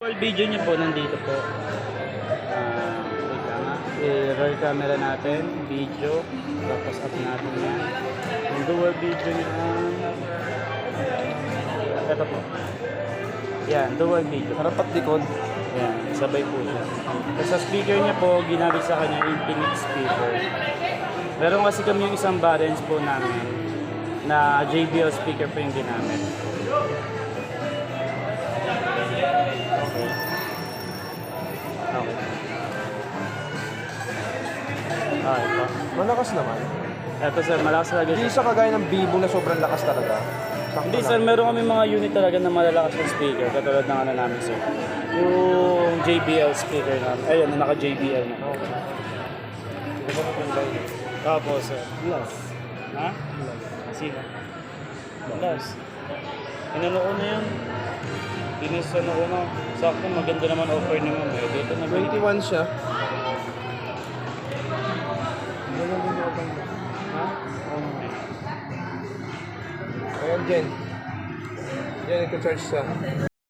Full video niyo po nandito po. Wait lang nga. I-roll camera natin, video, tapos up natin yan. Yung dual video niya. Ito po. Yan, dual video. Harapat likod. Yan, sabay po siya. Tapos sa speaker niya po, ginamit sa kanya Infinix speaker. Meron kasi kami yung isang variants po namin na JBL speaker po yung ginamit. Okay. Okay. Ah, ito. Malakas naman. Ito sir, malakas talaga Hindi siya. siya kagaya ng Vivo na sobrang lakas talaga. Sakto Hindi lang. sir, meron kami mga unit talaga na malalakas ng speaker, katulad ng ano namin sir. Yung JBL speaker namin. Ayun, na naka-JBL na. Okay. Hindi ba maganda yun? Tapos sir. Plus. Ha? Sino? Plus. Inano ko na yun. Tinisan ako na. Sakto, maganda naman offer ni ma'am. Eh. Dito na 21 siya. Ha? Ayan, Jen. Yan, ito-charge siya.